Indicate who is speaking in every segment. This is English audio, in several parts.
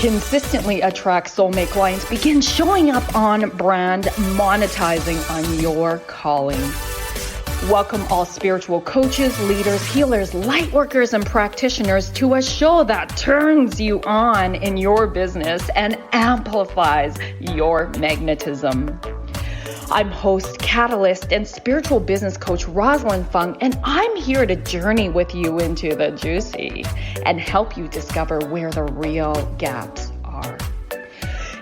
Speaker 1: consistently attract soulmate clients, begin showing up on brand, monetizing on your calling. Welcome all spiritual coaches, leaders, healers, light workers, and practitioners to a show that turns you on in your business and amplifies your magnetism. I'm host, catalyst, and spiritual business coach Rosalind Fung, and I'm here to journey with you into the juicy and help you discover where the real gaps are.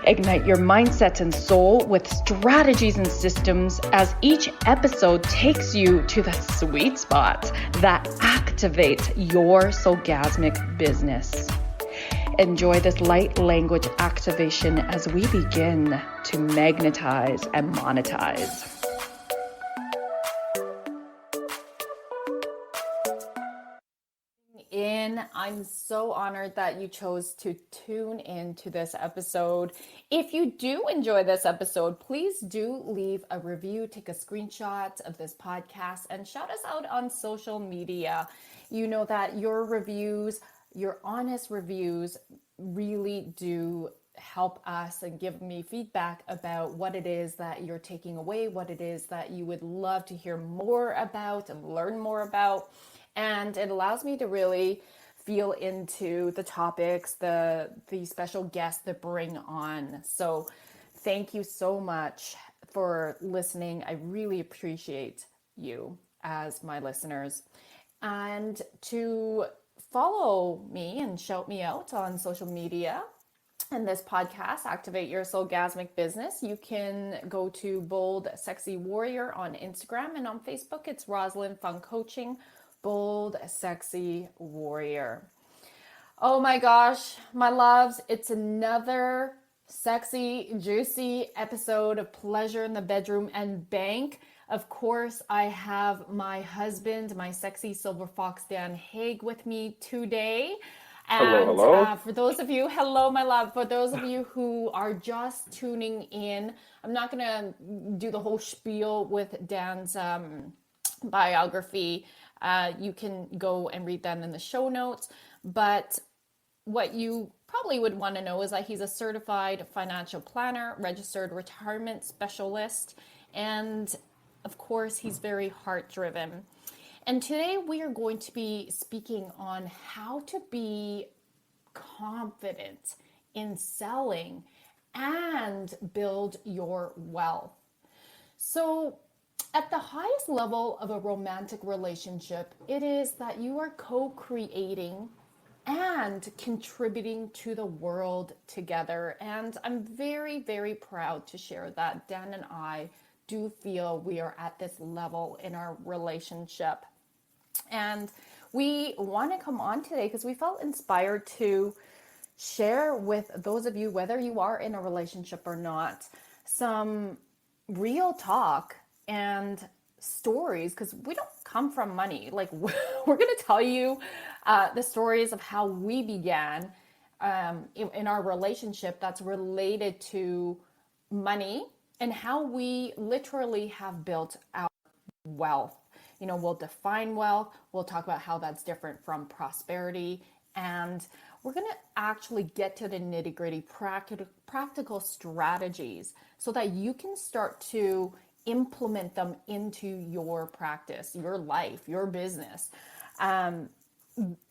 Speaker 1: Ignite your mindset and soul with strategies and systems as each episode takes you to the sweet spot that activates your soulgasmic business. Enjoy this light language activation as we begin to magnetize and monetize. I'm so honored that you chose to tune in to this episode. If you do enjoy this episode, please do leave a review, take a screenshot of this podcast, and shout us out on social media. You know that your reviews, your honest reviews, really do help us and give me feedback about what it is that you're taking away, what it is that you would love to hear more about and learn more about. And it allows me to really feel into the topics, the special guests that bring on. So thank you so much for listening. I really appreciate you as my listeners. And to follow me and shout me out on social media and this podcast, Activate Your Soulgasmic Business, you can go to Bold Sexy Warrior on Instagram, and on Facebook, it's Rosalind Fung Coaching, Bold Sexy Warrior. Oh my gosh, my loves, it's another sexy, juicy episode of Pleasure in the Bedroom and Bank. Of course, I have my husband, my sexy silver fox, Dan Hague, with me today. And
Speaker 2: hello.
Speaker 1: For those of you, hello, my love. For those of you who are just tuning in, I'm not going to do the whole spiel with Dan's biography. You can go and read that in the show notes. But what you probably would want to know is that he's a certified financial planner, registered retirement specialist, and of course, he's very heart-driven. And today we are going to be speaking on how to be confident in selling and build your wealth. So, at the highest level of a romantic relationship, it is that you are co-creating and contributing to the world together. And I'm very, very proud to share that Dan and I do feel we are at this level in our relationship. And we want to come on today because we felt inspired to share with those of you, whether you are in a relationship or not, some real talk and stories, because we don't come from money. Like, we're going to tell you the stories of how we began in our relationship that's related to money and how we literally have built our wealth. You know, we'll define wealth. We'll talk about how that's different from prosperity. And we're going to actually get to the nitty-gritty practical strategies so that you can start to implement them into your practice, your life, your business.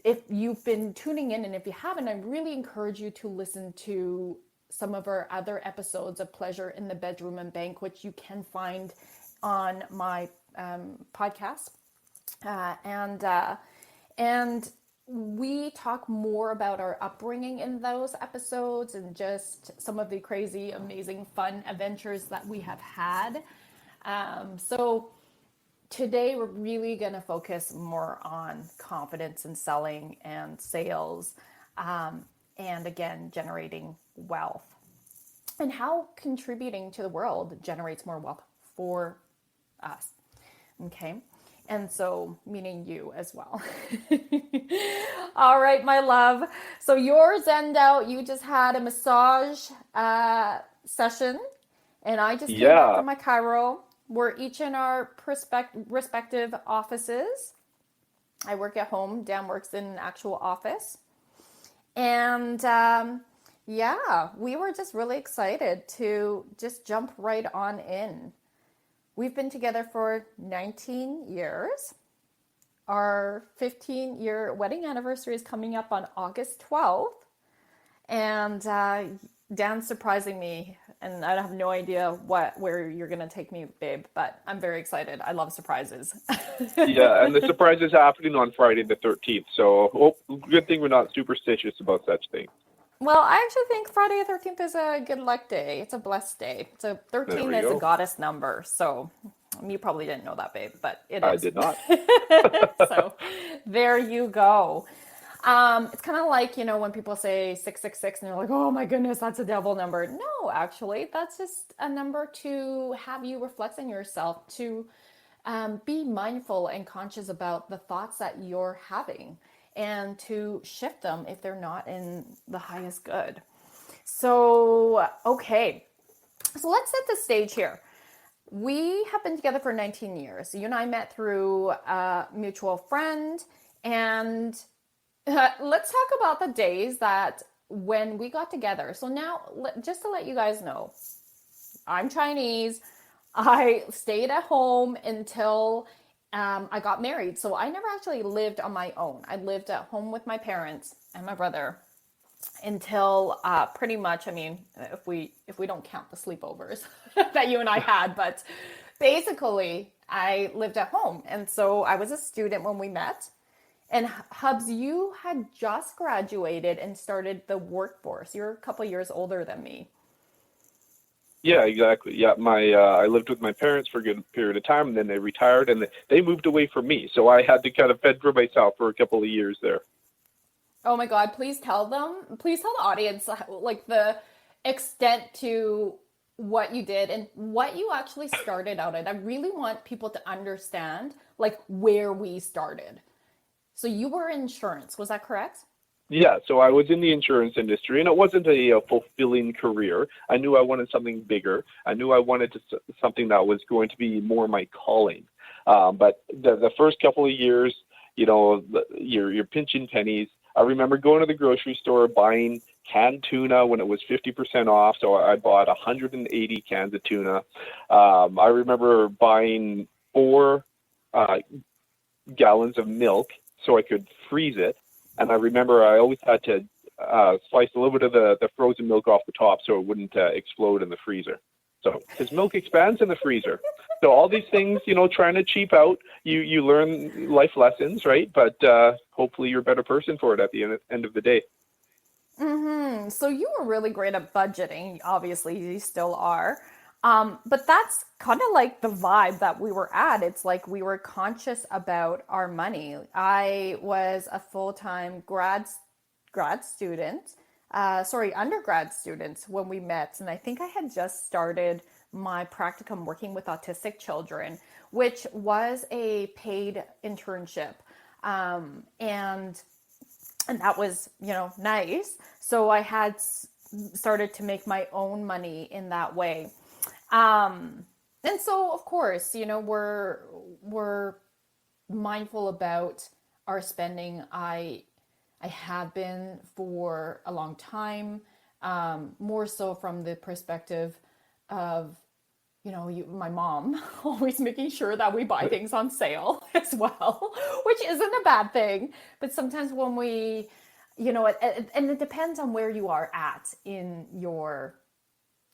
Speaker 1: If you've been tuning in, and if you haven't, I really encourage you to listen to some of our other episodes of Pleasure in the Bedroom and Bank, which you can find on my podcast. And we talk more about our upbringing in those episodes and just some of the crazy, amazing, fun adventures that we have had. So today we're really going to focus more on confidence in selling and sales, and again, generating wealth and how contributing to the world generates more wealth for us. Okay. And so, meaning you as well. All right, my love. So you're zenned out. You just had a massage session, and I just came back from my chiro. We're each in our respective offices. I work at home. Dan works in an actual office. And Yeah, we were just really excited to just jump right on in. We've been together for 19 years. Our 15-year wedding anniversary is coming up on August 12th. And Dan's surprising me, and I have no idea where you're gonna take me, babe. But I'm very excited. I love surprises.
Speaker 2: Yeah, and the surprise is happening on Friday the 13th. So, good thing we're not superstitious about such things.
Speaker 1: Well, I actually think Friday the 13th is a good luck day. It's a blessed day. It's a
Speaker 2: There
Speaker 1: 13
Speaker 2: we
Speaker 1: is a
Speaker 2: go.
Speaker 1: goddess number, so you probably didn't know that, babe, but it
Speaker 2: I
Speaker 1: is.
Speaker 2: did not.
Speaker 1: So there you go. It's kind of like, when people say 666 and they're like, oh my goodness, that's a devil number. No, actually, that's just a number to have you reflect on yourself, to be mindful and conscious about the thoughts that you're having and to shift them if they're not in the highest good. So, okay. So let's set the stage here. We have been together for 19 years. You and I met through a mutual friend. And let's talk about the days that when we got together. So now, just to let you guys know, I'm Chinese. I stayed at home until I got married. So I never actually lived on my own. I lived at home with my parents and my brother until pretty much, I mean, if we don't count the sleepovers that you and I had, but basically I lived at home. And so I was a student when we met. And Hubs, you had just graduated and started the workforce. You're a couple years older than me.
Speaker 2: Yeah, exactly. Yeah, my I lived with my parents for a good period of time, and then they retired, and they moved away from me. So I had to kind of fend for myself for a couple of years there.
Speaker 1: Oh my God, please tell the audience like the extent to what you did and what you actually started out at. I really want people to understand like where we started. So you were in insurance, was that correct?
Speaker 2: Yeah, so I was in the insurance industry, and it wasn't a fulfilling career. I knew I wanted something bigger. I knew I wanted something that was going to be more my calling. But the first couple of years, you're pinching pennies. I remember going to the grocery store buying canned tuna when it was 50% off. So I bought 180 cans of tuna. I remember buying 4 gallons of milk so I could freeze it. And I remember I always had to slice a little bit of the frozen milk off the top so it wouldn't explode in the freezer. So, because milk expands in the freezer. So all these things, trying to cheap out, you learn life lessons, right? But hopefully you're a better person for it at the end of the day.
Speaker 1: So you were really great at budgeting. Obviously, you still are. But that's kind of like the vibe that we were at. It's like we were conscious about our money. I was a full-time grad student, undergrad student when we met, and I think I had just started my practicum working with autistic children, which was a paid internship. And that was, nice. So I had started to make my own money in that way. And so, of course, we're mindful about our spending. I have been for a long time, more so from the perspective of my mom always making sure that we buy things on sale as well, which isn't a bad thing. But sometimes when and it depends on where you are at in your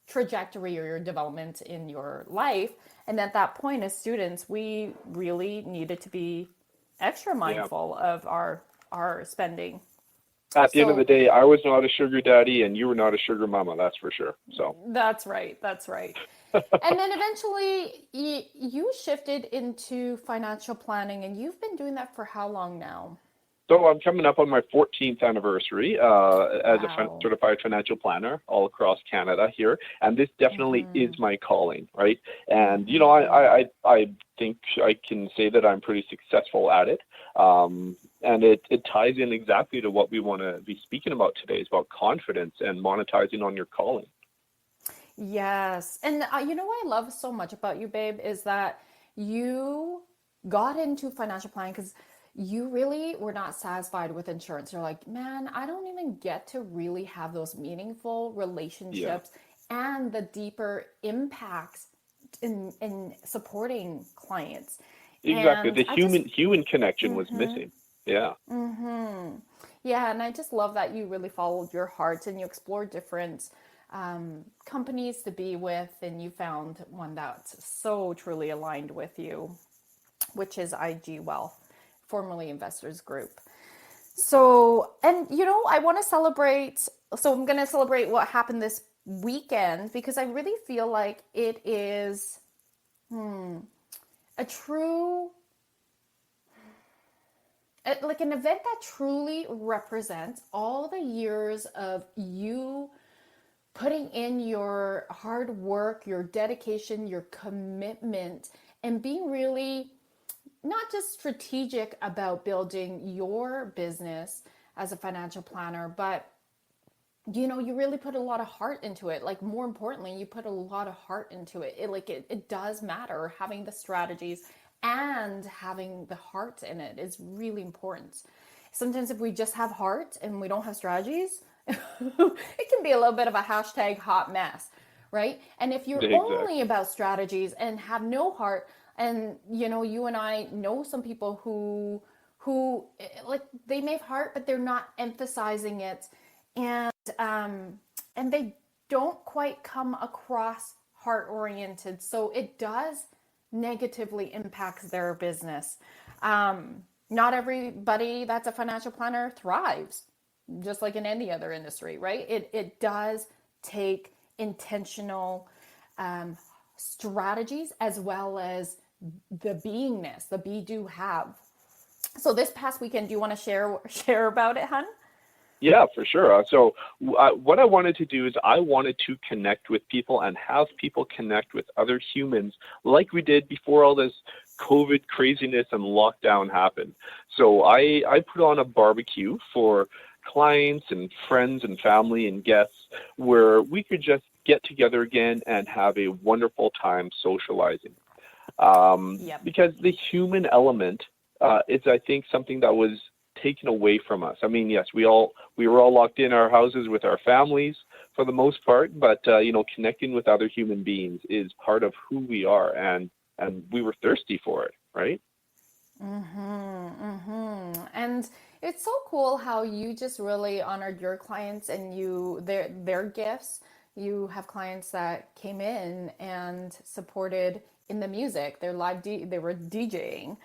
Speaker 1: trajectory or your development in your life. And at that point, as students, we really needed to be extra
Speaker 2: Yeah.
Speaker 1: mindful of our spending.
Speaker 2: At the end of the
Speaker 1: So
Speaker 2: day, I was not a sugar daddy, and you were not a sugar mama. That's for sure. So.
Speaker 1: that's right. That's right. And then eventually you shifted into financial planning, and you've been doing that for how long now?
Speaker 2: So I'm coming up on my 14th anniversary as a
Speaker 1: Wow.
Speaker 2: certified financial planner all across Canada here, and this definitely is my calling, right? And I think I can say that I'm pretty successful at it, and it ties in exactly to what we want to be speaking about today. Is about confidence and monetizing on your calling.
Speaker 1: Yes. And what I love so much about you, babe, is that you got into financial planning because you really were not satisfied with insurance. You're like, man, I don't even get to really have those meaningful
Speaker 2: Yeah,
Speaker 1: relationships and the deeper impacts in supporting clients.
Speaker 2: exactly.
Speaker 1: And
Speaker 2: The
Speaker 1: I just,
Speaker 2: human connection was missing. Yeah,
Speaker 1: yeah, and I just love that you really followed your heart and you explored different companies to be with, and you found one that's so truly aligned with you, which is IG Wealth, formerly Investors Group. So, and I want to celebrate. So, I'm going to celebrate what happened this weekend because I really feel like it is a true, like an event that truly represents all the years of you putting in your hard work, your dedication, your commitment, and being really not just strategic about building your business as a financial planner, but you really put a lot of heart into it. Like, more importantly, you put a lot of heart into it. It does matter. Having the strategies and having the heart in it is really important. Sometimes if we just have heart and we don't have strategies, it can be a little bit of a hashtag hot mess, right? And if you're only
Speaker 2: exactly.
Speaker 1: about strategies and have no heart, and you and I know some people who like, they may have heart, but they're not emphasizing it, and and they don't quite come across heart oriented, so it does negatively impacts their business. Not everybody that's a financial planner thrives, just like in any other industry, right? It does take intentional strategies as well as the beingness, the be do have. So this past weekend, do you want to share about it, hun?
Speaker 2: Yeah, for sure. So, what I wanted to do is I wanted to connect with people and have people connect with other humans like we did before all this COVID craziness and lockdown happened. So, I put on a barbecue for clients and friends and family and guests where we could just get together again and have a wonderful time socializing.
Speaker 1: Yep.
Speaker 2: Because the human element is, I think, something that was taken away from us. I mean, yes, we were all locked in our houses with our families for the most part, but connecting with other human beings is part of who we are, and we were thirsty for it, right?
Speaker 1: And it's so cool how you just really honored your clients and their gifts. You have clients that came in and supported in the music. They were DJing.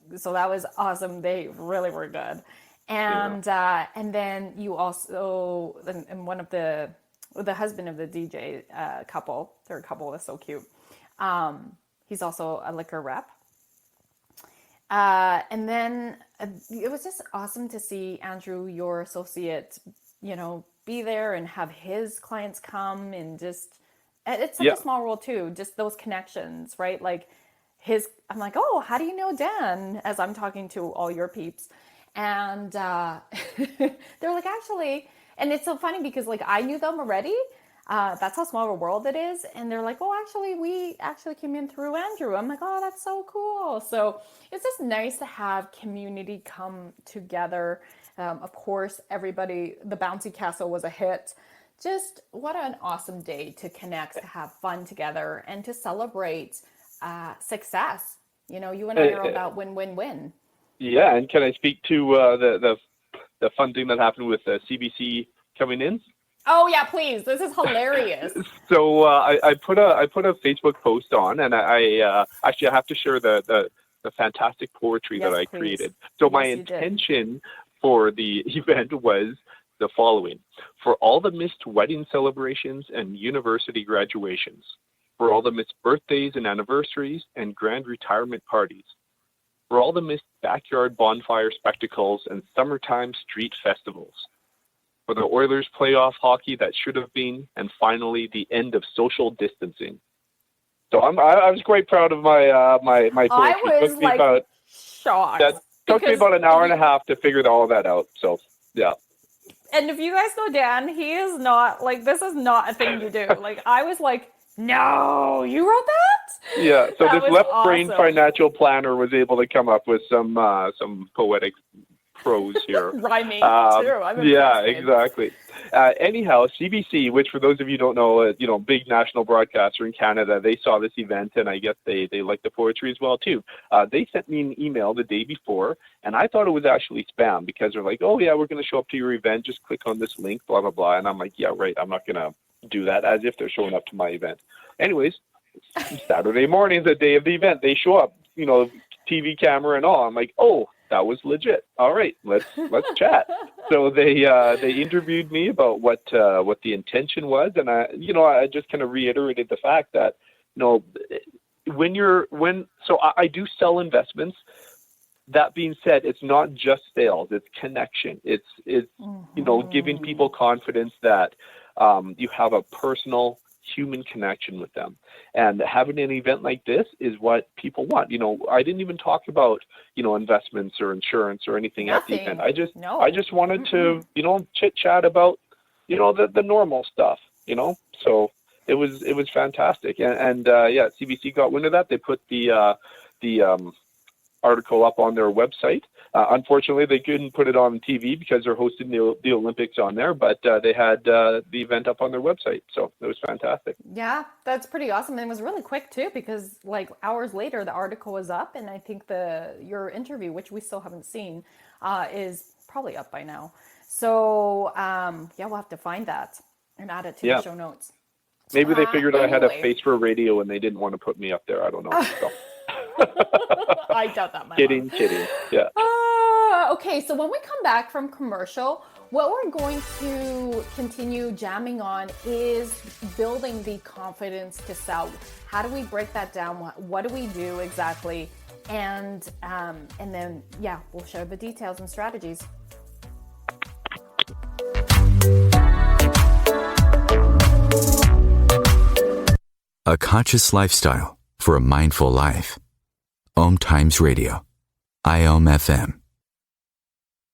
Speaker 1: So that was awesome. They really were good.
Speaker 2: Yeah.
Speaker 1: And then you also, and one of the husband of the DJ couple, their couple is so cute. He's also a liquor rep. And then it was just awesome to see Andrew, your associate, be there and have his clients come, and just, it's such
Speaker 2: Yeah.
Speaker 1: a small world too, just those connections, right? Like I'm like, oh, how do you know Dan? As I'm talking to all your peeps. And they're like, actually, and it's so funny because like I knew them already. That's how small of a world it is. And they're like, oh, actually, we actually came in through Andrew. I'm like, oh, that's so cool. So it's just nice to have community come together. Of course, everybody, the bouncy castle was a hit. Just what an awesome day to connect, to have fun together, and to celebrate success. You and I are
Speaker 2: Uh,
Speaker 1: about win, win, win.
Speaker 2: yeah, and can I speak to the fun thing that happened with CBC coming in?
Speaker 1: Oh yeah, please. This is hilarious.
Speaker 2: So I put a Facebook post on, and actually I have to share the fantastic poetry that
Speaker 1: Yes,
Speaker 2: I
Speaker 1: please.
Speaker 2: created. So my
Speaker 1: Yes, you did.
Speaker 2: intention for the event was the following: for all the missed wedding celebrations and university graduations, for all the missed birthdays and anniversaries and grand retirement parties, for all the missed backyard bonfire spectacles and summertime street festivals, for the Oilers playoff hockey that should have been, and finally the end of social distancing. So I was quite proud of my
Speaker 1: I
Speaker 2: poetry. It
Speaker 1: was like shocked
Speaker 2: took me
Speaker 1: because
Speaker 2: about an hour and a half to figure all that out. So yeah.
Speaker 1: and if you guys know Dan, he is not like, this is not a thing you do. Like, I was like, no, you wrote that?
Speaker 2: Yeah. So
Speaker 1: That
Speaker 2: this
Speaker 1: was
Speaker 2: left brain
Speaker 1: awesome.
Speaker 2: financial planner was able to come up with some poetic prose here.
Speaker 1: Rhyming too. I'm
Speaker 2: Yeah,
Speaker 1: impressed.
Speaker 2: exactly. Anyhow, CBC, which for those of you who don't know, big national broadcaster in Canada, they saw this event, and I guess they like the poetry as well too. They sent me an email the day before, and I thought it was actually spam because they're like, "Oh yeah, we're going to show up to your event. Just click on this link, blah blah blah." And I'm like, "Yeah, right. I'm not going to do that," as if they're showing up to my event. Anyways, Saturday morning, the day of the event, they show up, TV camera and all. I'm like, "Oh, that was legit. All right, let's chat." So they interviewed me about what the intention was, and I just kind of reiterated the fact that I do sell investments. That being said, it's not just sales; it's connection. It's giving people confidence that you have a personal human connection with them, and having an event like this is what people want. I didn't even talk about investments or insurance or anything at the event. I just wanted to chit chat about the normal stuff. So it was fantastic, and CBC got wind of that. They put the article up on their website. Unfortunately, they couldn't put it on TV because they're hosting the Olympics on there, but they had the event up on their website, so it was fantastic.
Speaker 1: Yeah, that's pretty awesome. And it was really quick too, because like hours later, the article was up, and I think your interview, which we still haven't seen, is probably up by now. So we'll have to find that and add it to the show notes.
Speaker 2: Maybe they figured I had a face for radio and they didn't want to put me up there. I don't know. So.
Speaker 1: I doubt that.
Speaker 2: Kidding. Yeah.
Speaker 1: Okay, so when we come back from commercial, what we're going to continue jamming on is building the confidence to sell. How do we break that down? What do we do exactly? And then we'll share the details and strategies.
Speaker 3: A conscious lifestyle for a mindful life. Om Times Radio. IOM FM.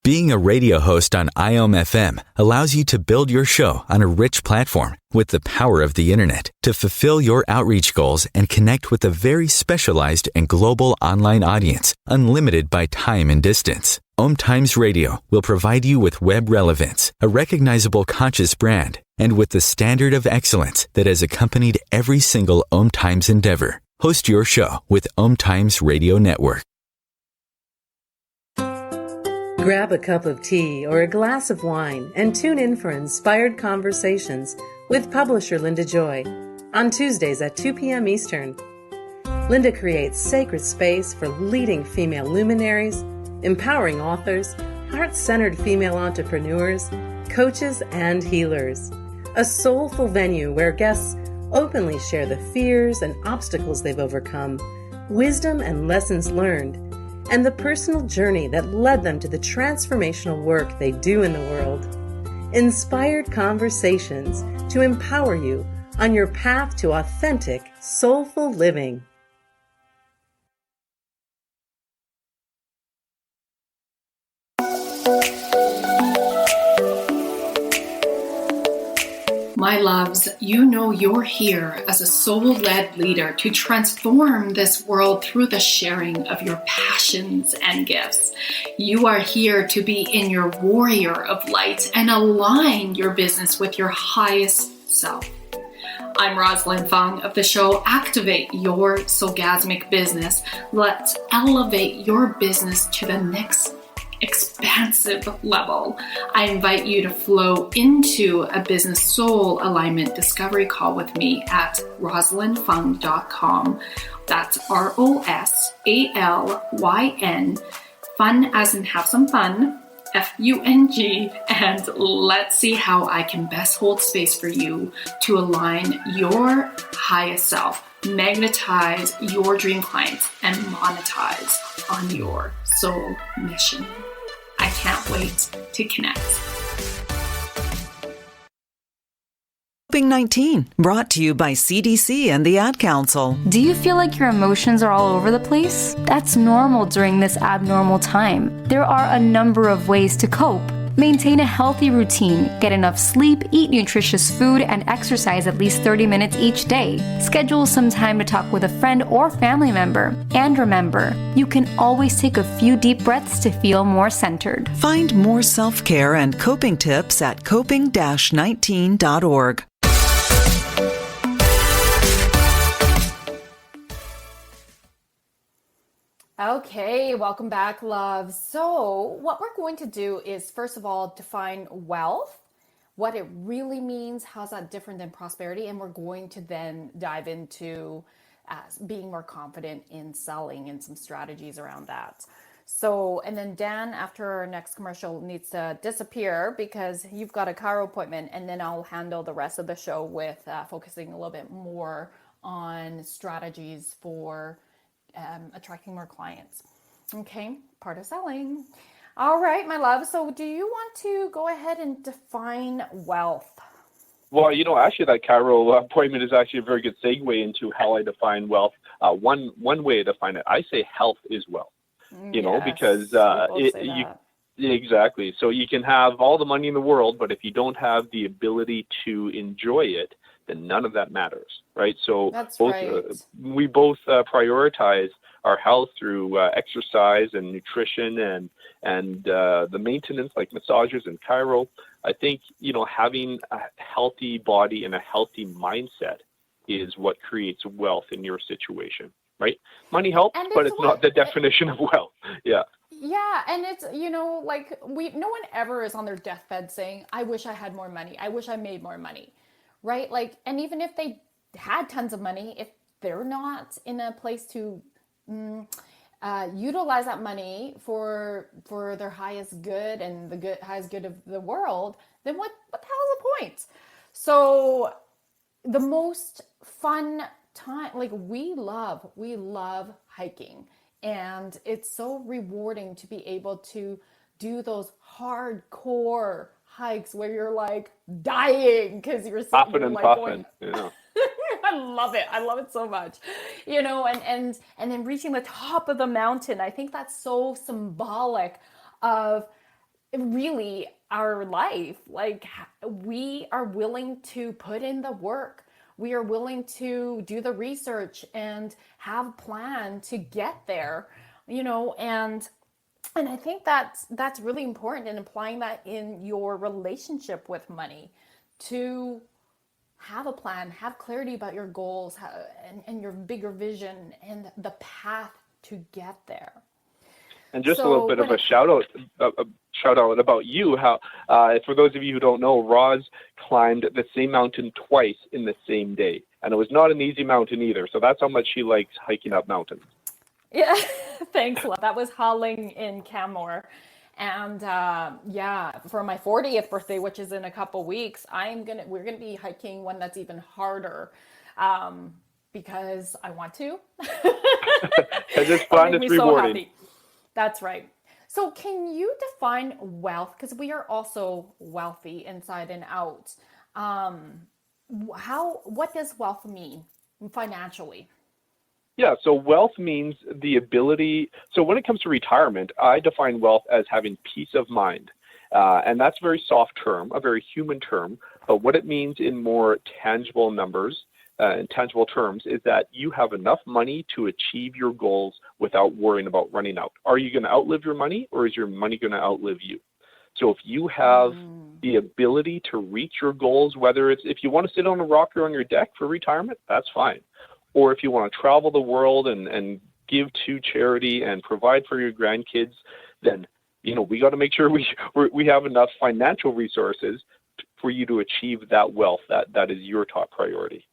Speaker 3: Being a radio host on IOM FM allows you to build your show on a rich platform with the power of the internet to fulfill your outreach goals and connect with a very specialized and global online audience, unlimited by time and distance. Om Times Radio will provide you with web relevance, a recognizable conscious brand, and with the standard of excellence that has accompanied every single Om Times endeavor. Host your show with Om Times Radio Network.
Speaker 4: Grab a cup of tea or a glass of wine and tune in for Inspired Conversations with publisher Linda Joy on Tuesdays at 2 p.m. Eastern. Linda creates sacred space for leading female luminaries, empowering authors, heart-centered female entrepreneurs, coaches, and healers. A soulful venue where guests openly share the fears and obstacles they've overcome, wisdom and lessons learned, and the personal journey that led them to the transformational work they do in the world. Inspired Conversations to empower you on your path to authentic, soulful living.
Speaker 5: My loves, you know you're here as a soul-led leader to transform this world through the sharing of your passions and gifts. You are here to be in your warrior of light and align your business with your highest self. I'm Rosalind Fung of the show Activate Your Soulgasmic Business. Let's elevate your business to the next expansive level. I invite you to flow into a business soul alignment discovery call with me at rosalindfung.com. That's ROSALYN, fun as in have some fun, FUNG, and let's see how I can best hold space for you to align your highest self, magnetize your dream clients, and monetize on your soul mission. I can't wait to connect.
Speaker 6: COVID-19, brought to you by CDC and the Ad Council.
Speaker 7: Do you feel like your emotions are all over the place? That's normal during this abnormal time. There are a number of ways to cope. Maintain a healthy routine, get enough sleep, eat nutritious food, and exercise at least 30 minutes each day. Schedule some time to talk with a friend or family member. And remember, you can always take a few deep breaths to feel more centered.
Speaker 6: Find more self-care and coping tips at coping-19.org.
Speaker 1: Okay, welcome back, love. So what we're going to do is, first of all, define wealth, what it really means, how's that different than prosperity, and we're going to then dive into being more confident in selling and some strategies around that. So, and then Dan, after our next commercial, needs to disappear because you've got a chiro appointment, and then I'll handle the rest of the show with focusing a little bit more on strategies for attracting more clients. Okay, part of selling. All right, my love. So do you want to go ahead and define wealth?
Speaker 2: Well, actually that chiro appointment is actually a very good segue into how I define wealth. One way to define it, I say health is wealth.
Speaker 1: Yes,
Speaker 2: Because exactly. So you can have all the money in the world, but if you don't have the ability to enjoy it, then none of that matters, right? So
Speaker 1: That's
Speaker 2: both,
Speaker 1: right.
Speaker 2: we both prioritize our health through exercise and nutrition and the maintenance like massages and chiro. I think, having a healthy body and a healthy mindset is what creates wealth in your situation, right? Money helps, but it's not the definition of wealth. Yeah.
Speaker 1: Yeah, and it's, no one ever is on their deathbed saying, I wish I had more money. I wish I made more money, right? Like, and even if they had tons of money, if they're not in a place to utilize that money for their highest good and the highest good of the world, then what the hell is the point? So the most fun time, like we love hiking, and it's so rewarding to be able to do those hardcore hikes where you're like dying because you're
Speaker 2: Puffin
Speaker 1: you're
Speaker 2: and
Speaker 1: like
Speaker 2: puffin.
Speaker 1: going, I love it. I love it so much. And then reaching the top of the mountain. I think that's so symbolic of really our life. Like, we are willing to put in the work. We are willing to do the research and have a plan to get there, and I think that's really important, in applying that in your relationship with money, to have a plan, have clarity about your goals, and your bigger vision and the path to get there.
Speaker 2: And just a little bit of a shout out about you. How, for those of you who don't know, Roz climbed the same mountain twice in the same day, and it was not an easy mountain either. So that's how much she likes hiking up mountains.
Speaker 1: Yeah, thanks, love. That was Hauling in Canmore. And for my 40th birthday, which is in a couple weeks, we're gonna be hiking one that's even harder, because I want to.
Speaker 2: Because it's fun, it's rewarding.
Speaker 1: So that's right. So can you define wealth? Because we are also wealthy inside and out. What does wealth mean financially?
Speaker 2: Yeah, so wealth means the ability. So when it comes to retirement, I define wealth as having peace of mind. And that's a very soft term, a very human term. But what it means in more tangible numbers, in tangible terms, is that you have enough money to achieve your goals without worrying about running out. Are you going to outlive your money, or is your money going to outlive you? So if you have the ability to reach your goals, whether it's if you want to sit on a rocker on your deck for retirement, that's fine. Or if you want to travel the world and give to charity and provide for your grandkids, then, we got to make sure we have enough financial resources for you to achieve that wealth. That is your top priority.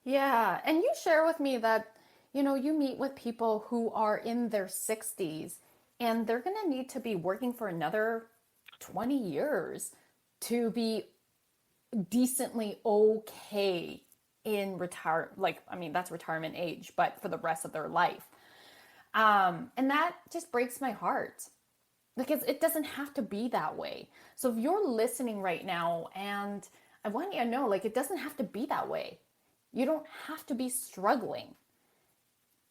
Speaker 1: Yeah. And you share with me that, you meet with people who are in their 60s, and they're going to need to be working for another 20 years to be decently okay in that's retirement age, but for the rest of their life. And that just breaks my heart, because it doesn't have to be that way. So if you're listening right now, and I want you to know, it doesn't have to be that way. You don't have to be struggling.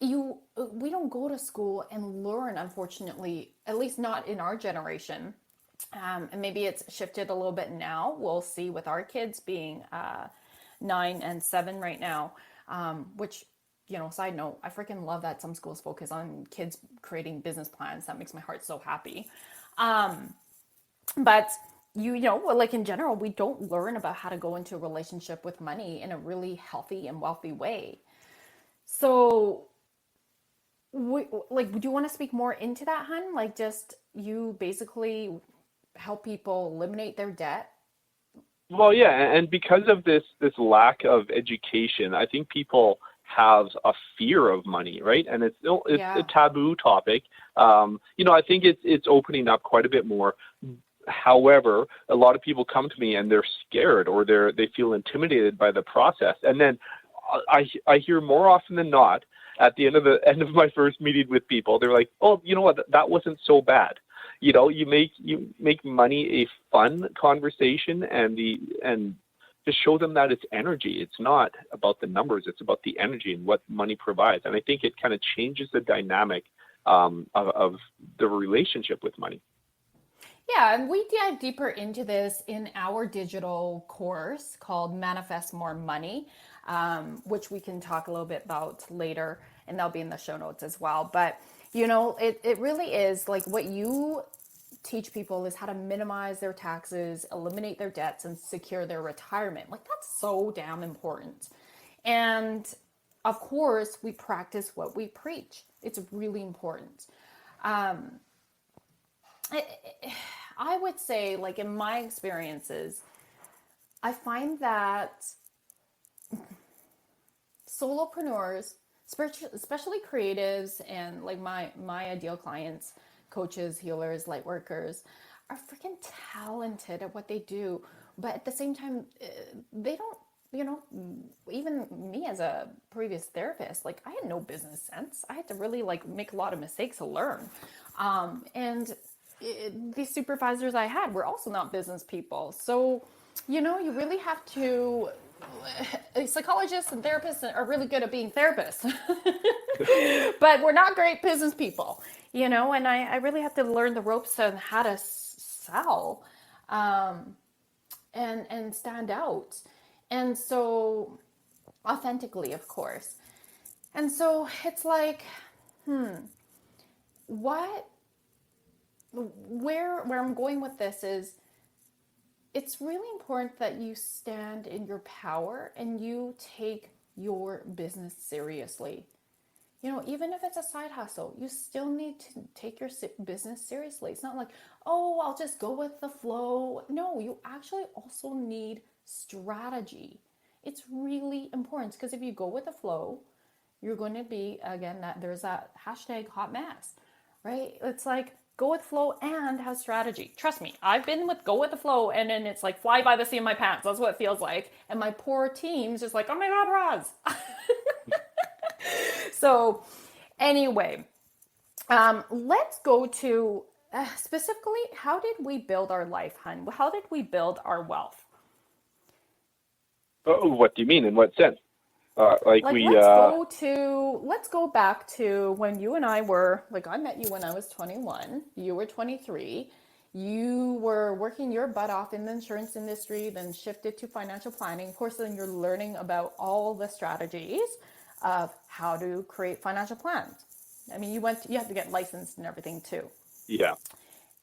Speaker 1: We don't go to school and learn, unfortunately, at least not in our generation, And maybe it's shifted a little bit now. We'll see with our kids being 9 and 7 right now, which, side note, I freaking love that some schools focus on kids creating business plans. That makes my heart so happy. But like in general, we don't learn about how to go into a relationship with money in a really healthy and wealthy way. So, do you want to speak more into that, hun? Like, just you basically help people eliminate their debt?
Speaker 2: Well, yeah, and because of this lack of education, I think people have a fear of money, right? And it's a taboo topic. I think it's opening up quite a bit more. However, a lot of people come to me and they're scared or they feel intimidated by the process. And then I hear more often than not at the end of my first meeting with people, they're like, "Oh, you know what? That wasn't so bad." You make money a fun conversation and to show them that it's energy. It's not about the numbers. It's about the energy and what money provides. And I think it kind of changes the dynamic of the relationship with money.
Speaker 1: Yeah, and we dive deeper into this in our digital course called Manifest More Money, which we can talk a little bit about later, and that'll be in the show notes as well. But, it really is like what you teach people is how to minimize their taxes, eliminate their debts, and secure their retirement. Like, that's so damn important. And of course, we practice what we preach. It's really important. I would say, like, in my experiences, I find that solopreneurs, especially creatives and like my ideal clients, coaches, healers, light workers, are freaking talented at what they do. But at the same time, they don't, even me as a previous therapist, like, I had no business sense. I had to really like make a lot of mistakes to learn. These supervisors I had were also not business people. So, you really have to, psychologists and therapists are really good at being therapists, but we're not great business people, and I really have to learn the ropes on how to sell, and stand out. And so authentically, of course. And so it's like, where I'm going with this is, it's really important that you stand in your power and you take your business seriously. Even if it's a side hustle, you still need to take your business seriously. It's not like, oh, I'll just go with the flow. No, you actually also need strategy. It's really important, because if you go with the flow, you're going to be, again, there's that hashtag hot mess, right? It's like, go with flow and have strategy. Trust me, I've been with go with the flow, and then it's like fly by the seat of my pants. That's what it feels like. And my poor team's just like, oh my God, Roz. So anyway, let's go to specifically, how did we build our life, hun? How did we build our wealth?
Speaker 2: Oh, what do you mean? In what sense?
Speaker 1: Let's go back to when you and I were, like, I met you when I was 21, you were 23, you were working your butt off in the insurance industry, then shifted to financial planning. Of course, then you're learning about all the strategies of how to create financial plans. I mean, you have to get licensed and everything too.
Speaker 2: Yeah.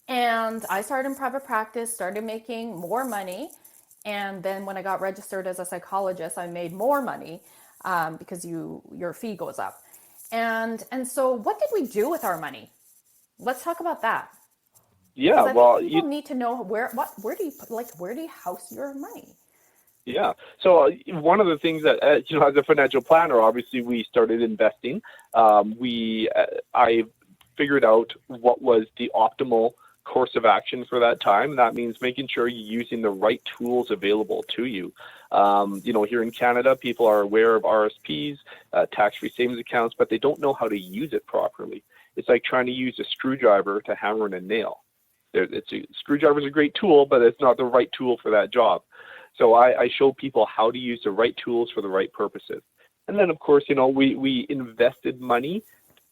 Speaker 1: And I started in private practice, started making more money. And then when I got registered as a psychologist, I made more money. Because your fee goes up. And so what did we do with our money? Let's talk about that.
Speaker 2: Yeah,
Speaker 1: people need to know where do you house your money?
Speaker 2: Yeah. So one of the things that, as a financial planner, obviously we started investing. I figured out what was the optimal course of action for that time. That means making sure you're using the right tools available to you. Here in Canada, people are aware of RSPs, tax-free savings accounts, but they don't know how to use it properly. It's like trying to use a screwdriver to hammer in a nail. Screwdriver is a great tool, but it's not the right tool for that job. So I show people how to use the right tools for the right purposes. And then, of course, we invested money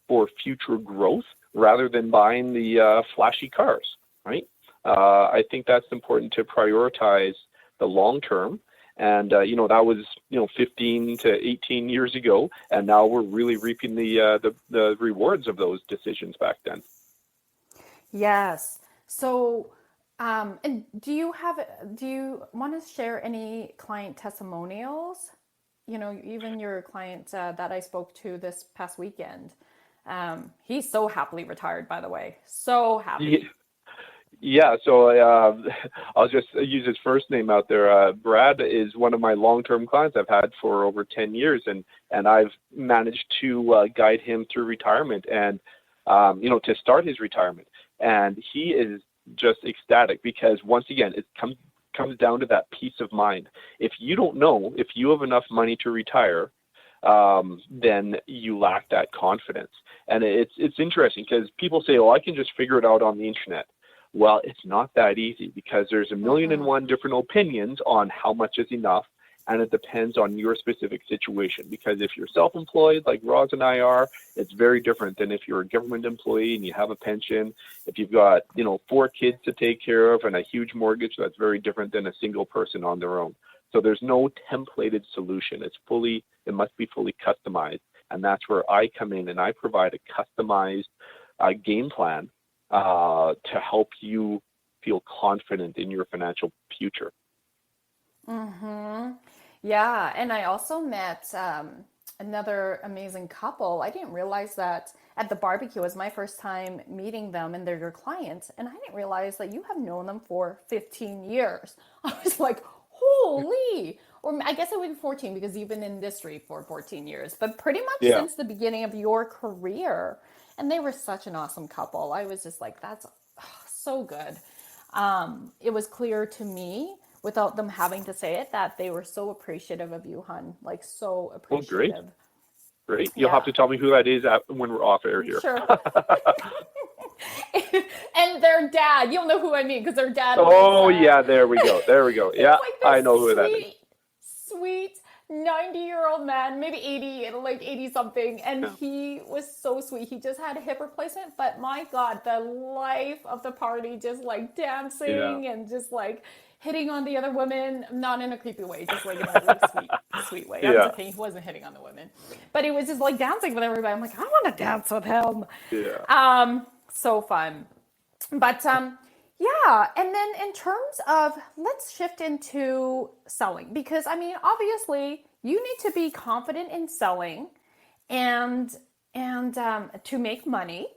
Speaker 2: for future growth rather than buying the flashy cars, right? I think that's important to prioritize the long term. And, that was, 15 to 18 years ago. And now we're really reaping the rewards of those decisions back then.
Speaker 1: Yes. So, and do you want to share any client testimonials? Even your client that I spoke to this past weekend, he's so happily retired, by the way. So happy.
Speaker 2: Yeah, so I'll just use his first name out there. Brad is one of my long-term clients I've had for over 10 years, and I've managed to guide him through retirement and, to start his retirement. And he is just ecstatic because, once again, it comes down to that peace of mind. If you don't know if you have enough money to retire, then you lack that confidence. And it's interesting because people say, "Oh, I can just figure it out on the internet." Well, it's not that easy because there's a million and one different opinions on how much is enough, and it depends on your specific situation. Because if you're self-employed, like Roz and I are, it's very different than if you're a government employee and you have a pension. If you've got, 4 kids to take care of and a huge mortgage, that's very different than a single person on their own. So there's no templated solution. It must be fully customized. And that's where I come in and I provide a customized game plan to help you feel confident in your financial future.
Speaker 1: Mm-hmm. Yeah, and I also met another amazing couple. I didn't realize that at the barbecue. It was my first time meeting them, and they're your clients. And I didn't realize that you have known them for 15 years. I was like, holy! Or I guess it would be 14 because you've been in industry for 14 years, but pretty much since the beginning of your career. And they were such an awesome couple. I was just like, that's so good. It was clear to me, without them having to say it, that they were so appreciative of you, hun. Like, so appreciative.
Speaker 2: Great. You'll have to tell me who that is when we're off air here.
Speaker 1: Sure. And their dad, you'll know who I mean, because their dad
Speaker 2: yeah, there we go. Yeah, I know who that is.
Speaker 1: Sweet 90-year-old man, maybe 80, like 80 something, and he was so sweet. He just had a hip replacement, but my God, the life of the party, just like dancing and just like hitting on the other women, not in a creepy way, just like in a really sweet way. I was okay, he wasn't hitting on the women, but he was just like dancing with everybody. I'm like, I want to dance with him.
Speaker 2: Yeah.
Speaker 1: So fun. But yeah, and then in terms of, let's shift into selling, because I mean, obviously you need to be confident in selling and to make money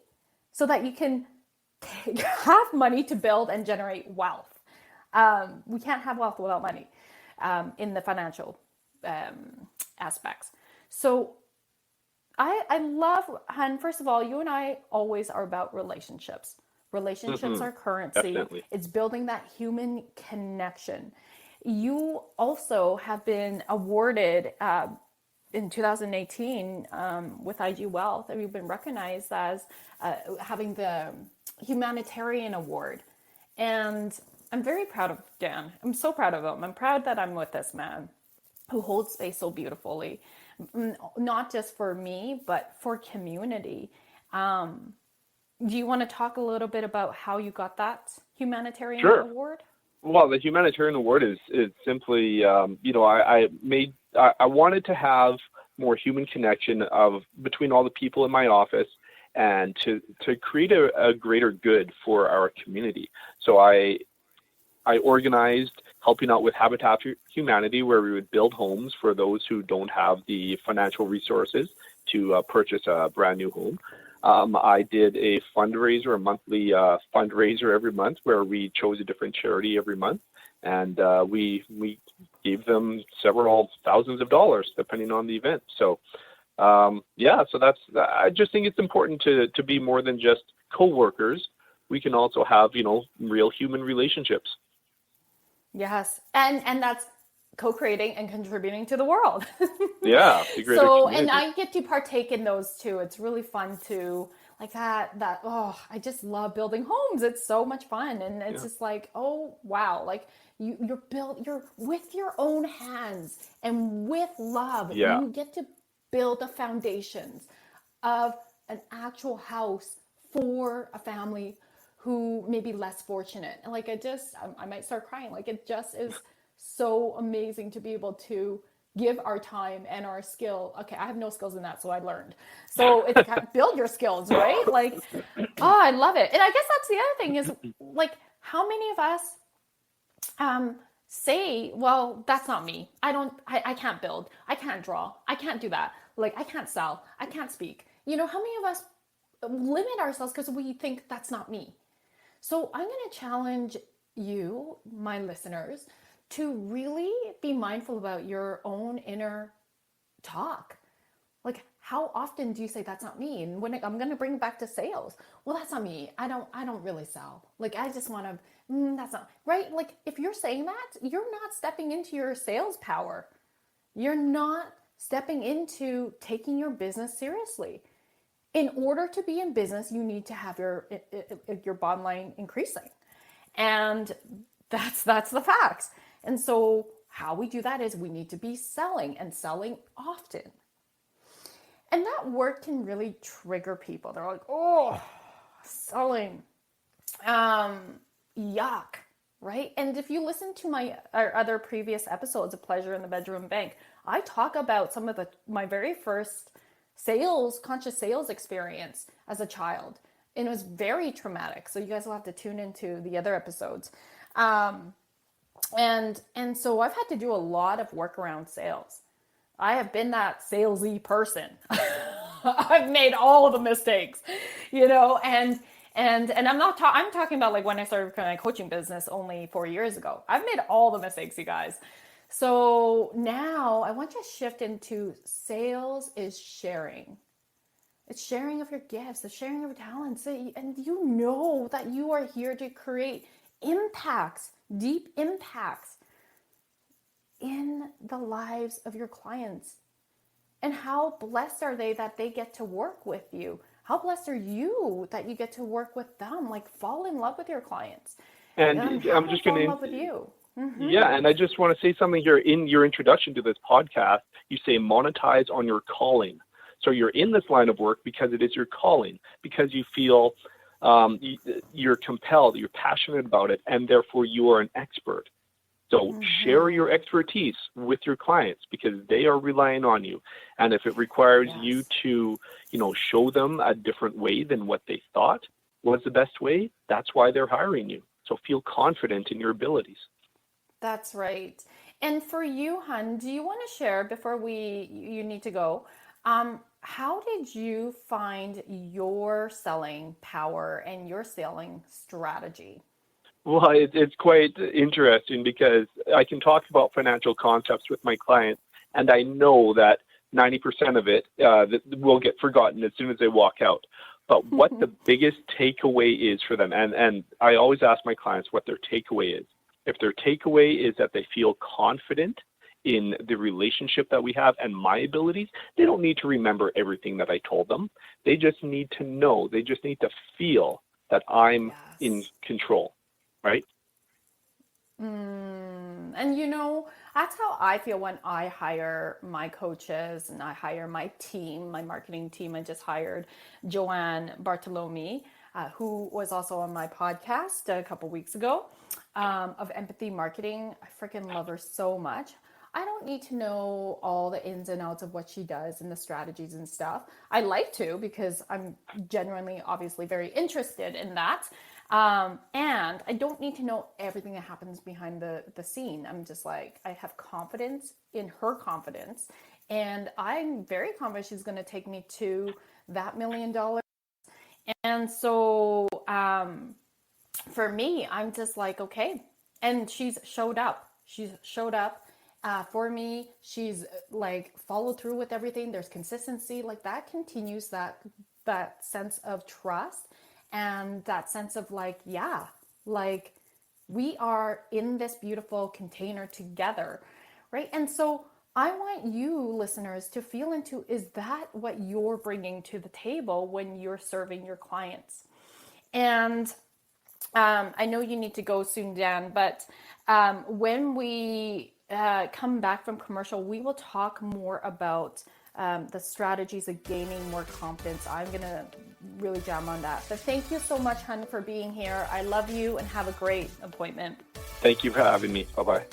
Speaker 1: so that you can have money to build and generate wealth. We can't have wealth without money in the financial aspects. So I love, hun, first of all, you and I always are about relationships. Relationships are currency.
Speaker 2: Definitely.
Speaker 1: It's building that human connection. You also have been awarded in 2018 with IG Wealth, and you've been recognized as having the humanitarian award. And I'm very proud of Dan. I'm so proud of him. I'm proud that I'm with this man who holds space so beautifully, not just for me, but for community. Do you want to talk a little bit about how you got that humanitarian award?
Speaker 2: Well, the humanitarian award is simply, I wanted to have more human connection between all the people in my office and to create a greater good for our community. So I organized helping out with Habitat for Humanity, where we would build homes for those who don't have the financial resources to purchase a brand new home. I did a fundraiser, a monthly fundraiser every month, where we chose a different charity every month, and we gave them several thousands of dollars depending on the event. So so I just think it's important to be more than just co-workers. We can also have real human relationships.
Speaker 1: Yes, and that's co-creating and contributing to the world.
Speaker 2: Yeah.
Speaker 1: And I get to partake in those too. It's really fun to like that. I just love building homes. It's so much fun. And it's just like, oh, wow. Like you're with your own hands and with love.
Speaker 2: Yeah.
Speaker 1: You get to build the foundations of an actual house for a family who may be less fortunate. And like, I might start crying. Like, it just is so amazing to be able to give our time and our skill. Okay, I have no skills in that, so I learned. So it's kind of build your skills, right? Like, oh, I love it. And I guess that's the other thing is, like, how many of us say, well, that's not me. I can't build. I can't draw. I can't do that. Like, I can't sell. I can't speak. You know, how many of us limit ourselves because we think that's not me? So I'm going to challenge you, my listeners, to really be mindful about your own inner talk. Like, how often do you say that's not me? And when I'm going to bring it back to sales, well, that's not me. I don't really sell. Like, I just want to, that's not right. Like, if you're saying that, you're not stepping into your sales power. You're not stepping into taking your business seriously. In order to be in business, you need to have your bottom line increasing. And that's the facts. And so how we do that is we need to be selling and selling often. And that word can really trigger people. They're like, oh, selling, yuck, right? And if you listen to our other previous episodes of Pleasure in the Bedroom Bank, I talk about some of my very first conscious sales experience as a child. And it was very traumatic. So you guys will have to tune into the other episodes. And so I've had to do a lot of work around sales. I have been that salesy person. I've made all the mistakes, and I'm talking about like when I started my coaching business only 4 years ago. I've made all the mistakes, you guys. So now I want to shift into sales is sharing. It's sharing of your gifts, the sharing of your talents. And you know that you are here to create impacts, deep impacts in the lives of your clients. And how blessed are they that they get to work with you? How blessed are you that you get to work with them? Like, fall in love with your clients.
Speaker 2: And I'm just going to
Speaker 1: fall in love with you. Mm-hmm.
Speaker 2: Yeah, and I just want to say something here. In your introduction to this podcast, you say monetize on your calling. So you're in this line of work because it is your calling, because you feel you're compelled, you're passionate about it, and therefore you are an expert. So share your expertise with your clients because they are relying on you. And if it requires you to, show them a different way than what they thought was the best way, that's why they're hiring you. So feel confident in your abilities.
Speaker 1: That's right. And for you, Hun, do you want to share before you need to go? How did you find your selling power and your selling strategy?
Speaker 2: Well, it's quite interesting because I can talk about financial concepts with my clients, and I know that 90% of it will get forgotten as soon as they walk out. But what the biggest takeaway is for them, and I always ask my clients what their takeaway is. If their takeaway is that they feel confident in the relationship that we have and my abilities, they don't need to remember everything that I told them. They just need to know. They just need to feel that I'm in control, right?
Speaker 1: And that's how I feel when I hire my coaches and I hire my team, my marketing team. I just hired Joanne Bartolome, who was also on my podcast a couple weeks ago, of empathy marketing. I freaking love her so much. I don't need to know all the ins and outs of what she does and the strategies and stuff. I like to because I'm genuinely, obviously very interested in that. And I don't need to know everything that happens behind the scene. I'm just like, I have confidence in her confidence. And I'm very confident she's going to take me to that $1 million. And so for me, I'm just like, okay. And she's showed up. For me. She's like followed through with everything. There's consistency. Like that continues that sense of trust and that sense of like, like we are in this beautiful container together, right? And so I want you listeners to feel into, is that what you're bringing to the table when you're serving your clients? And I know you need to go soon, Dan, but when we come back from commercial, we will talk more about the strategies of gaining more confidence. I'm going to really jam on that. But thank you so much, Hun, for being here. I love you and have a great appointment.
Speaker 2: Thank you for having me. Bye-bye.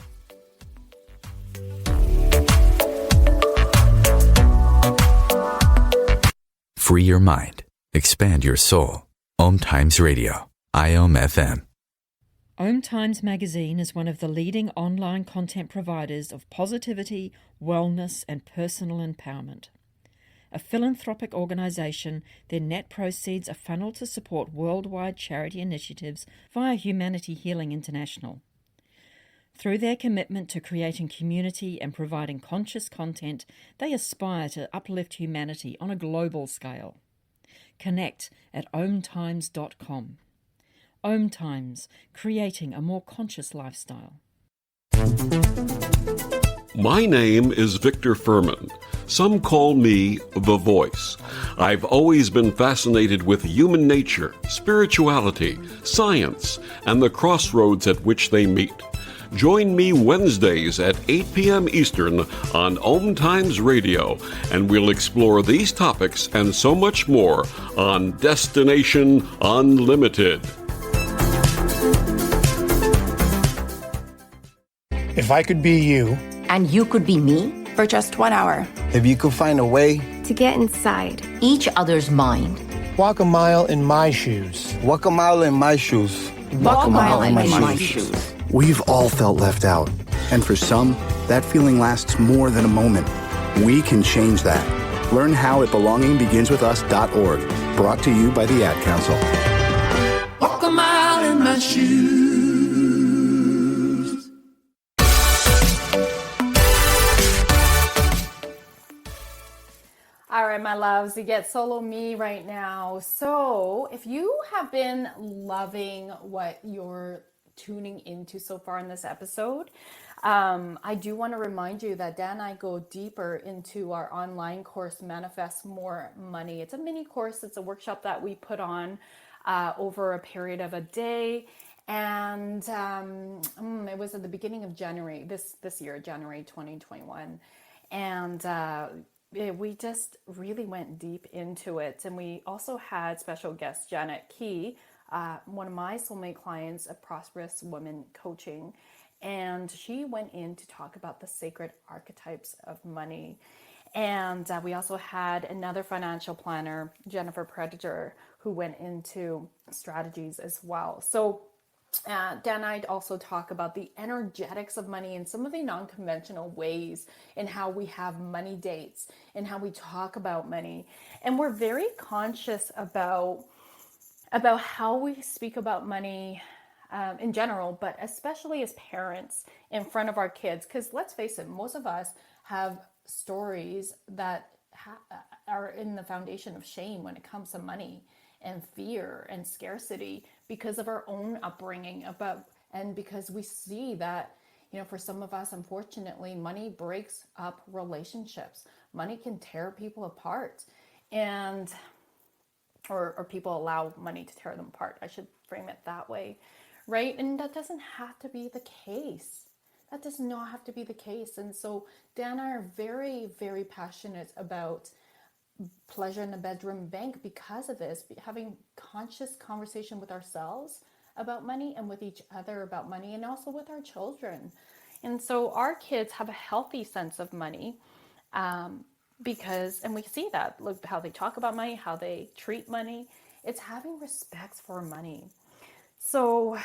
Speaker 3: Free your mind. Expand your soul. Om Times Radio. IOM FM.
Speaker 8: Om Times Magazine is one of the leading online content providers of positivity, wellness, and personal empowerment. A philanthropic organisation, their net proceeds are funneled to support worldwide charity initiatives via Humanity Healing International. Through their commitment to creating community and providing conscious content, they aspire to uplift humanity on a global scale. Connect at omtimes.com. Om Times, creating a more conscious lifestyle.
Speaker 9: My name is Victor Furman. Some call me The Voice. I've always been fascinated with human nature, spirituality, science, and the crossroads at which they meet. Join me Wednesdays at 8 p.m. Eastern on Om Times Radio, and we'll explore these topics and so much more on Destination Unlimited.
Speaker 10: If I could be you,
Speaker 11: and you could be me,
Speaker 12: for just 1 hour.
Speaker 10: If you could find a way
Speaker 13: to get inside
Speaker 11: each other's mind.
Speaker 10: Walk a mile in my shoes.
Speaker 14: Walk a mile in my shoes.
Speaker 11: Walk a mile in my shoes.
Speaker 15: We've all felt left out. And for some, that feeling lasts more than a moment. We can change that. Learn how at belongingbeginswithus.org. Brought to you by the Ad Council.
Speaker 16: Walk a mile in my shoes.
Speaker 1: All right, my loves, you get solo me right now. So if you have been loving what you're tuning into so far in this episode, I do want to remind you that Dan and I go deeper into our online course, Manifest More Money. It's a mini course. It's a workshop that we put on over a period of a day. And it was at the beginning of January, this year, January 2021. And we just really went deep into it. And we also had special guest Janet Key, one of my soulmate clients of Prosperous Women Coaching. And she went in to talk about the sacred archetypes of money. And we also had another financial planner, Jennifer Predator, who went into strategies as well. So Dan and I also talk about the energetics of money and some of the non-conventional ways in how we have money dates and how we talk about money. And we're very conscious about how we speak about money in general, but especially as parents in front of our kids. Because let's face it, most of us have stories that are in the foundation of shame when it comes to money and fear and scarcity because of our own upbringing and because we see that, for some of us, unfortunately, money breaks up relationships. Money can tear people apart or people allow money to tear them apart. I should frame it that way, right? And that doesn't have to be the case. That does not have to be the case. And so Dan and I are very, very passionate about pleasure in the bedroom bank because of this, having conscious conversation with ourselves about money and with each other about money and also with our children. And so our kids have a healthy sense of money and we see that, look how they talk about money, how they treat money. It's having respect for money. So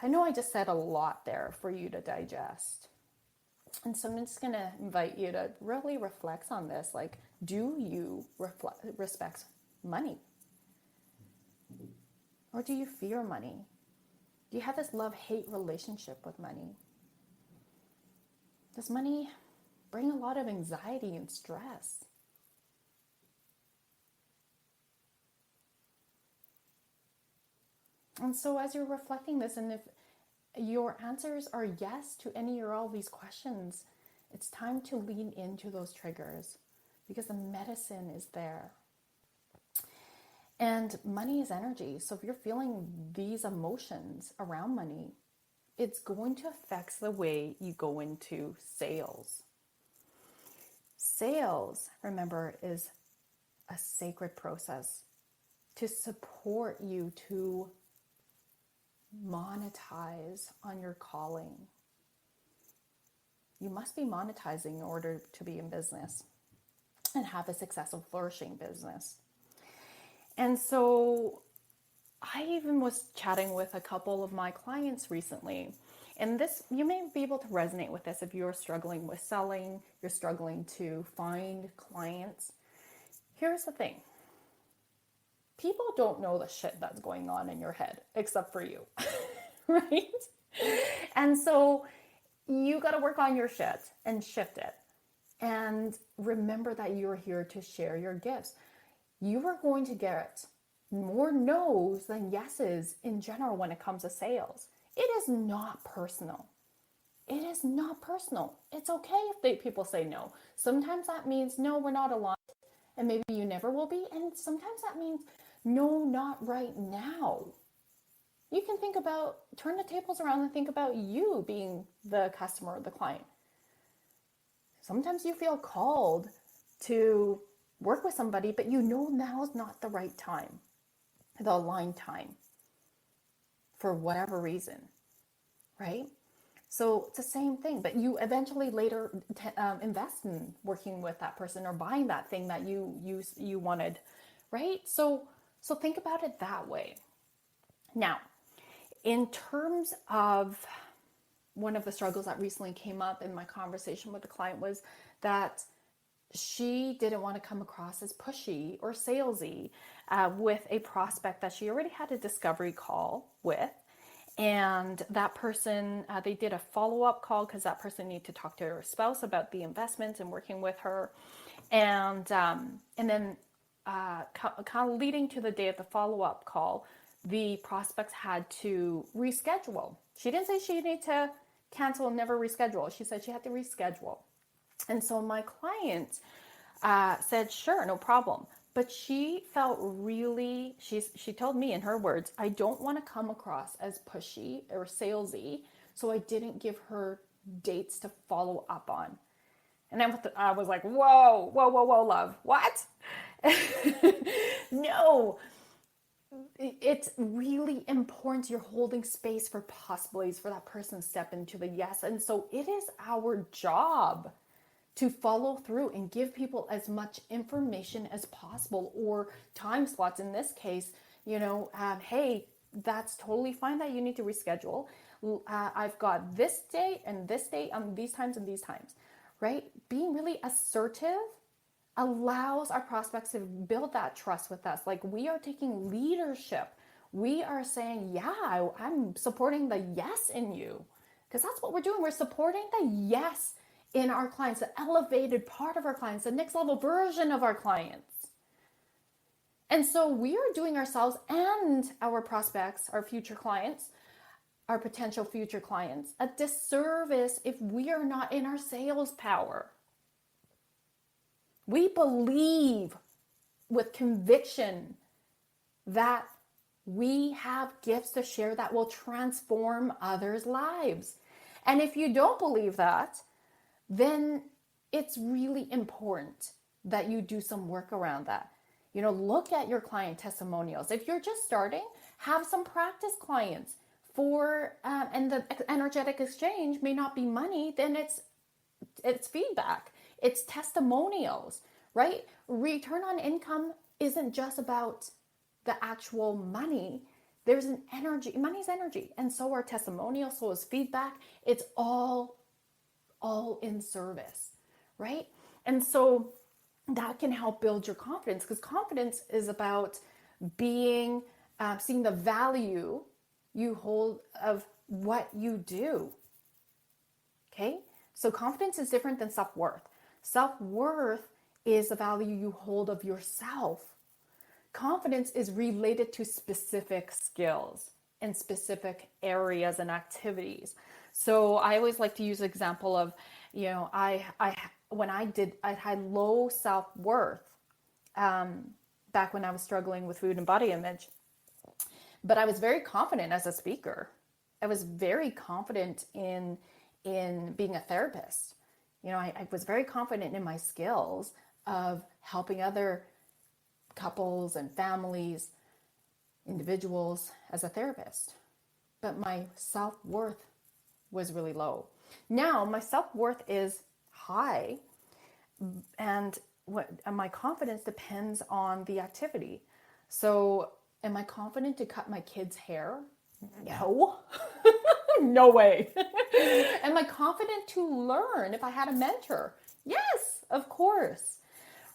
Speaker 1: I know I just said a lot there for you to digest. And so I'm just going to invite you to really reflect on this. Like, do you respect money? Or do you fear money? Do you have this love-hate relationship with money? Does money bring a lot of anxiety and stress? And so as you're reflecting this, and if your answers are yes to any or all these questions, it's time to lean into those triggers because the medicine is there. And money is energy. So if you're feeling these emotions around money, it's going to affect the way you go into sales. Sales, remember, is a sacred process. to support you to monetize on your calling. You must be monetizing in order to be in business and have a successful, flourishing business. And so I even was chatting with a couple of my clients recently. And this, you may be able to resonate with this if you're struggling with selling, you're struggling to find clients. Here's the thing. People don't know the shit that's going on in your head except for you, right? And so you got to work on your shit and shift it. And remember that you're here to share your gifts. You are going to get more no's than yeses in general when it comes to sales. It is not personal. It is not personal. It's okay if people say no. Sometimes that means, no, we're not aligned, and maybe you never will be. And sometimes that means, no, not right now. You can turn the tables around and think about you being the customer or the client. Sometimes you feel called to work with somebody, but you know now is not the right time, the aligned time, for whatever reason, right? So it's the same thing, but you eventually later invest in working with that person or buying that thing that you wanted, right? So think about it that way. Now, in terms of one of the struggles that recently came up in my conversation with the client was that she didn't want to come across as pushy or salesy with a prospect that she already had a discovery call with. And that person, they did a follow-up call because that person needed to talk to her spouse about the investment and working with her. And then kind of leading to the day of the follow-up call, the prospects had to reschedule. She didn't say she needed to cancel and never reschedule. She said she had to reschedule. And so my client said, sure, no problem. But she felt really, she told me in her words, I don't want to come across as pushy or salesy, so I didn't give her dates to follow up on. And I was like, whoa, love, what? No, it's really important you're holding space for possibilities for that person to step into the yes. And so it is our job to follow through and give people as much information as possible, or time slots in this case, hey, that's totally fine that you need to reschedule. I've got this day and this day on these times and these times, right? Being really assertive allows our prospects to build that trust with us. Like, we are taking leadership. We are saying, yeah, I'm supporting the yes in you, because that's what we're doing. We're supporting the yes in our clients, the elevated part of our clients, the next level version of our clients. And so we are doing ourselves and our prospects, our future clients, our potential future clients, a disservice if we are not in our sales power. We believe with conviction that we have gifts to share that will transform others' lives. And if you don't believe that, then it's really important that you do some work around that. Look at your client testimonials. If you're just starting, have some practice clients and the energetic exchange may not be money, then it's feedback. It's testimonials, right? Return on income isn't just about the actual money. There's an energy. Money's energy. And so are testimonials, so is feedback. It's all in service, right? And so that can help build your confidence, because confidence is about seeing the value you hold of what you do. Okay? So confidence is different than self-worth. Self-worth is the value you hold of yourself. Confidence is related to specific skills and specific areas and activities. So I always like to use the example of, I had low self-worth back when I was struggling with food and body image, but I was very confident as a speaker. I was very confident in being a therapist. I was very confident in my skills of helping other couples and families individuals as a therapist, but my self-worth was really low. Now my self-worth is high, and my confidence depends on the activity. So am I confident to cut my kid's hair? No. No way. Am I confident to learn if I had a mentor? Yes, of course.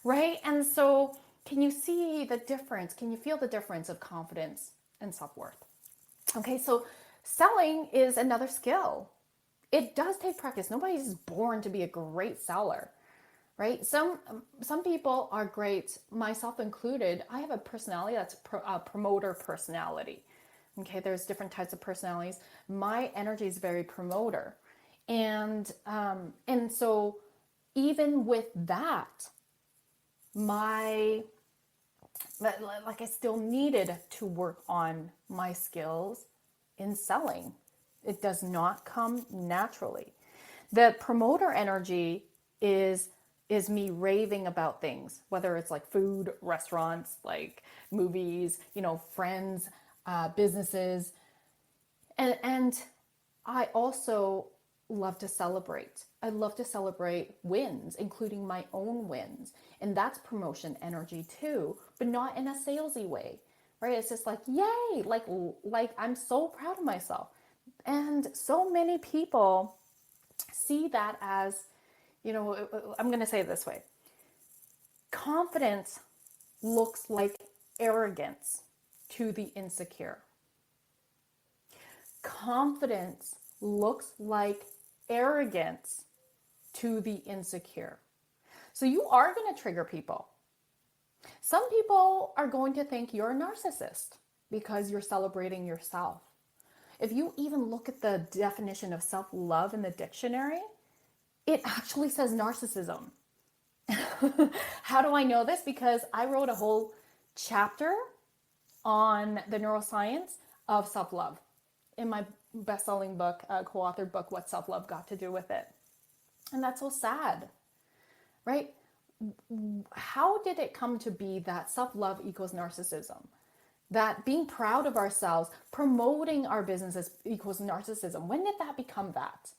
Speaker 1: Right? And so can you see the difference? Can you feel the difference of confidence and self-worth? Okay, so selling is another skill. It does take practice. Nobody's born to be a great seller, right? Some people are great, myself included. I have a personality that's a promoter personality. Okay, there's different types of personalities. My energy is very promoter, and so even with that, I still needed to work on my skills in selling. It does not come naturally. The promoter energy is me raving about things, whether it's like food, restaurants, like movies, friends, businesses. And I also love to celebrate. I love to celebrate wins, including my own wins. And that's promotion energy too, but not in a salesy way, right? It's just like, yay, like I'm so proud of myself. And so many people see that as, I'm going to say it this way. Confidence looks like arrogance to the insecure. Confidence looks like arrogance to the insecure. So you are going to trigger people. Some people are going to think you're a narcissist because you're celebrating yourself. If you even look at the definition of self-love in the dictionary, it actually says narcissism. How do I know this? Because I wrote a whole chapter on the neuroscience of self-love in my best-selling book, co-authored book, What Self-Love Got to Do with It. And that's so sad, right? How did it come to be that self-love equals narcissism? That being proud of ourselves, promoting our businesses equals narcissism. When did that become that?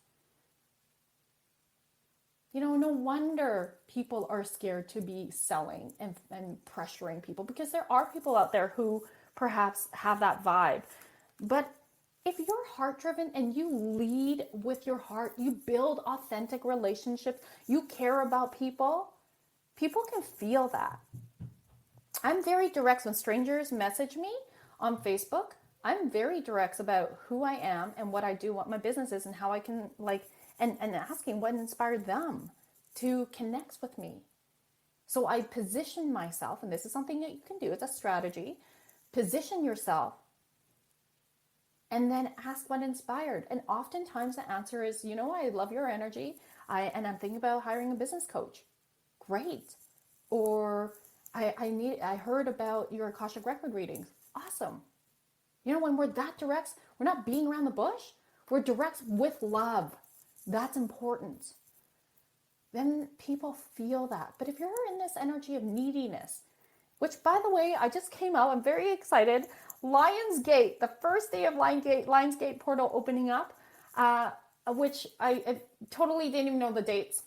Speaker 1: No wonder people are scared to be selling and pressuring people, because there are people out there who perhaps have that vibe. But if you're heart-driven and you lead with your heart, you build authentic relationships, you care about people, people can feel that. I'm very direct. When strangers message me on Facebook, I'm very direct about who I am and what I do, what my business is, and how I can and asking what inspired them to connect with me. So I position myself, and this is something that you can do, it's a strategy. Position yourself and then ask what inspired. And oftentimes the answer is, I love your energy, and I'm thinking about hiring a business coach. Great. Or I heard about your Akashic record readings. Awesome. When we're that direct, we're not being around the bush. We're direct with love. That's important. Then people feel that. But if you're in this energy of neediness, which, by the way, I just came out, I'm very excited. Lionsgate, the first day of Lionsgate portal opening up, which I totally didn't even know the dates.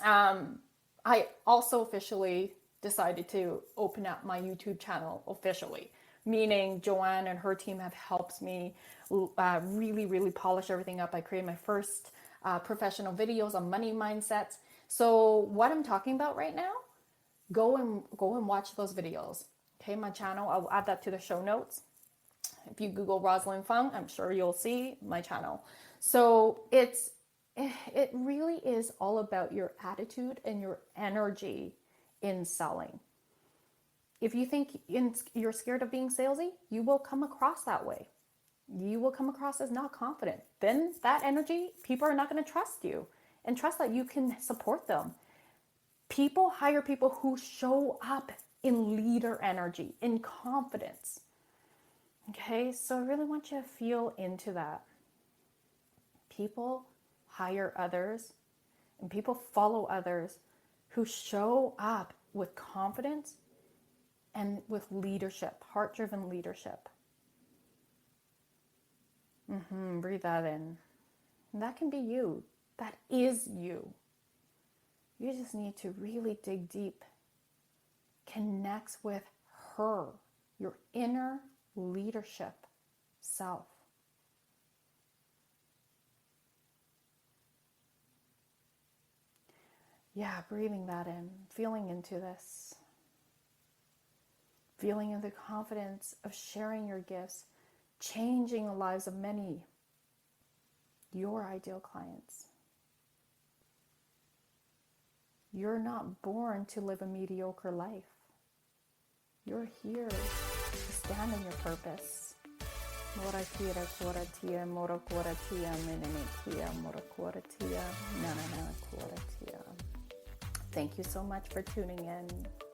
Speaker 1: I also officially decided to open up my YouTube channel officially, meaning Joanne and her team have helped me really, really polish everything up. I created my first professional videos on money mindsets. So what I'm talking about right now, go and watch those videos. Okay, my channel, I'll add that to the show notes. If you Google Rosalind Fung, I'm sure you'll see my channel. So it really is all about your attitude and your energy in selling. If you think you're scared of being salesy, you will come across that way. You will come across as not confident. Then that energy, people are not going to trust you and trust that you can support them. People hire people who show up in leader energy, in confidence. Okay, so I really want you to feel into that. People hire others and people follow others who show up with confidence and with leadership, heart-driven leadership. Breathe that in. And that can be you. That is you. You just need to really dig deep. Connect with her, your inner leadership self. Yeah, breathing that in, feeling into this. Feeling in the confidence of sharing your gifts, changing the lives of many, your ideal clients. You're not born to live a mediocre life. You're here to stand in your purpose. Mora kira kora tia, mora kora tia, menene kia, mora kora tia, nanana kora tia. Thank you so much for tuning in.